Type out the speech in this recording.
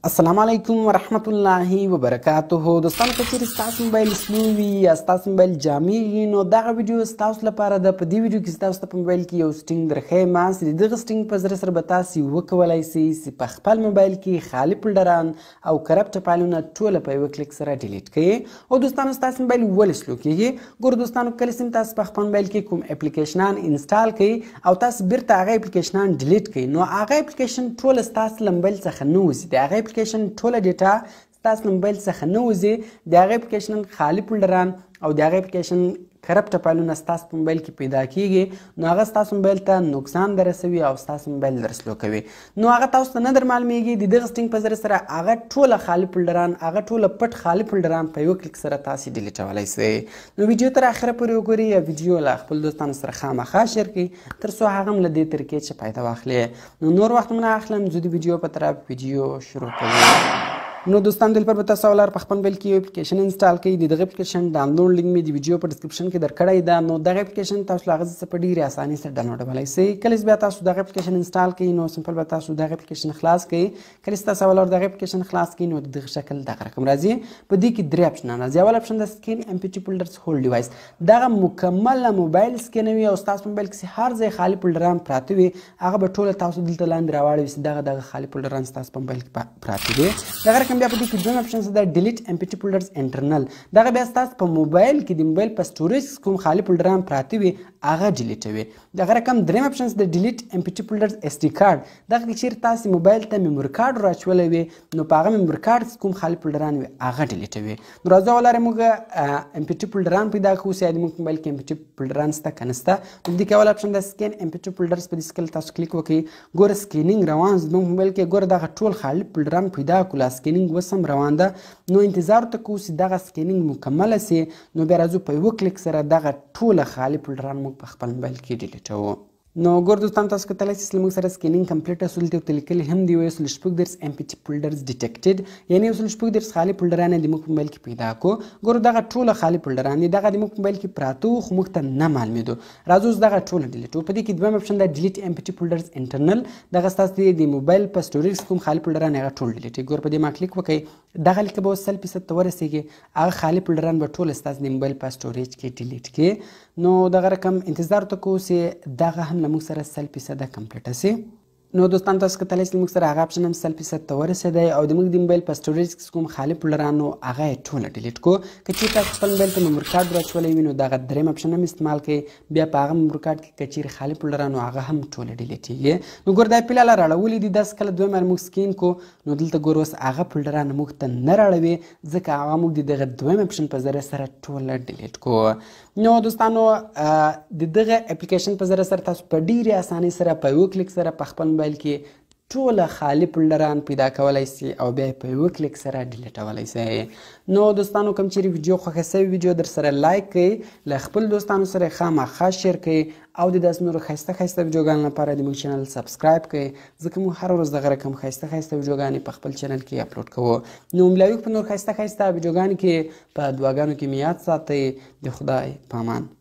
السلام علیکم ورحمت الله وبرکاته. دوستانو که چیرې ستاسو موبایل سلو وي یا ستاسو موبایل جامې وي نو دغه ویډیو ستاسو لپاره ده. په دې ویډیو کې ستاسو ته په موبایل کې یو سټینګ درښیم چې د دغه سټینګ په ذریعه سره به تاسې وکولی سئ چې په خپل موبایل کې خالي فولډران او کرپټ فایلونه ټوله په یوه کلیک سره ډیلیټ کړئ. او دوستانو ستاسو موبایل ولې سلو کېږي؟ ګوره دوستانو کله چې تاسو په خپل موبایل کې کوم اپلیکیشنان انسټال کړئ او تاسو بیرته هغه اپلیکیشنان ډیلیټ کړئ نو هغه اپلیکیشن ټوله ستاسو له موبایل څخه نه وځي. د هغه اپلیکیشن ټوله ډیټا ستاسو له موبایل څخه نه وځي. د هغې اپلیکیشن خالي فولډران او د هغې اپلیکیشن کرپټ فایلونه ستاسو په موبایل کې پیدا کیږي نو هغه ستاسو موبایل ته نقصان در رسوي او ستاسو موبایل در سلو کوي. نو هغه تاسو ته نه در معلومیږي. د دغه سټینګ په ذریعه سره هغه ټوله خالي فولډران هغه ټوله پټ خالي فولډران په یو کلیک سره تاسې ډیلیټولی سئ. نو ویډیو تر اخره پورې وګورئ یا ویډیو له خپل دوستانو سره خامخا شیر کړئ تر څو هغه هم له دې طریقې چې فایده واخلي. نو نور وخت مو نه اخلم، زه د ویډیو په طرف ویډیو شروع کوم. نو دوستان دلته به تاسو اول په خپل موبایل کې یو اپلیکیشن انسټال کړئ. د دغه اپلیکیشن ډاونلوډ لینک مې د ویډیو په ډسکرپشن کې درکړی ده. نو دغه اپلیکیشن تاسو له هغه څخه په ډېرې اسانۍ سره ډاونلوډولی سئ. کله چې بیا تاسو دغه اپلیکیشن انسټال کړئ نو سمپل به تاسو دغه اپلیکیشن خلاص کړئ. کله چې تاسو اول دغه اپلیکیشن خلاص کړئ نو د دغه شکل دغه رقم راځي. په دې کې درې اپشنان راځي. اول اپشن د سکین امپټي فولډرز هول ډیوایس، دغه مکمله موبایل سکینوي او ستاسو موبایل کې هر ځای خالي فولډران پراته وي هغه به ټوله تاسو دلته لاندې راواړوي چې دغه خالي فولډران ستاسو په موبایل کې پراته وي. دغه رقم بیا په دې کې دویم اپشن د ډیلیټ امپټي فولډرز انټرنل، دغه بیا ستاسو په موبایل کې د موبایل په سټوریج کوم خالي فولډران پراته وي هغه ډیلیټوي. دغه رقم دریم اپشن د ډیلیټ امپټي فولډرز اس ډي کارډ، دغه کې چیرې تاسو موبایل ته میموري کارډ راچولی وي نو په هغه میموري کارډ کوم خالي فولډران وي هغه ډیلیټوي. نو راځو اول موږ امپټي فولډران پیدا کوو چې زموږ موبایل کې امپټي فولډران شته که نه شته. نو دې کې اول اپشن د سکین امپټي فولډرز په دې سکل تاسو کلیک وکړئ. ګوره سکینینګ روان زموږ موبایل کې ګوره دغه ټول خالي فولډران پیدا کړو. سکینینګ اوس هم روان ده. نو انتظار ته کوو چې دغه سکینینګ مکمله سي. نو بیا راځو په یوه کلیک سره دغه ټوله خالي فولډران موږ په خپل موبایل کې ډیلیټوو. نو ګور دوستان تاسو کتلی شئ چې موږ سره سکینینګ کمپلیټ اصول دی ورته لیکلي هم دي 136 امپټي فولډرز ډیټیکټډ، یعنې 136 خالي فولډران یې د موږ په موبایل کې پیدا کړو. ګورو دغه ټوله خالي فولډران دي دغه د موږ په موبایل کې پراته وو خو موږ ته نه معلومېدو. راځو اوس دغه ټوله ډیلیټ وو. په دې کې دویم اپشن د ډیلیټ امپټي فولډرز انټرنل، دغه ستاسو د موبایل په سټوریج کوم خالي فولډران هغه ټول ډیلیټ. ګور په دې ما کلیک وکړئ دغه لیک به اوس 100% ته ورسېږي. هغه خالي فولډران به ټول ستاسو د موبایل په سټوریج کې ډیلیټ کړي. نو دغه رقم انتظار ته کوو چې دغه هم له موږ سره 100% کمپلیټه سي. نو دوستان تاسو کتلی شئ موږ سره هغه اپشن هم 100% ته ورسېدی او د موږ د موبایل په سټوریج کې کوم خالي فولډران وو هغه یې ټوله ډیلیټ کړو. که چېرې تاسو خپل موبایل ته میموري کارډ راچولی وي نو دغه دریم اپشن هم استعمال کړئ. بیا په هغه میموري کارډ کې که چېرې خالي فولډران وو هغه هم ټوله ډیلیټېږي. نو ګوره دا یې فلحاله راړولي دي. داسې کله دویم موږ سکین کړو نو دلته ګوره اوس هغه فولډران موږ ته نه راړوي ځکه هغه موږ د دغه دویم اپشن په ذریعه سره ټوله ډیلیټ کړو. نو دوستانو د دغه اپلیکیشن په ذریعه سره تاسو په ډېرې اسانۍ سره په یوه کلیک سره په خپل موبایل کې ټوله خالي فولډران پیدا کولی سي او بیا یې په یوه کلیک سره ډیلیټولی سئ. نو دوستانو کوم چیرې ویډیو خوښه سوې ویډیو در سره لایک کړئ، له خپل دوستانو سره خامخا شیر کړئ او د داسې نورو ښایسته ښایسته ویډیوګانو لپاره د موږ چینل سبسکرایب کړئ ځکه موږ هره ورځ دغه رقم ښایسته ښایسته ویډیوګانې په خپل چینل کې اپلوډ کوو. نو ملاوي په نور ښایسته ښایسته ویډیوګانو کې په دعاګانو کې مې یاد ساتئ. د خدای په امان.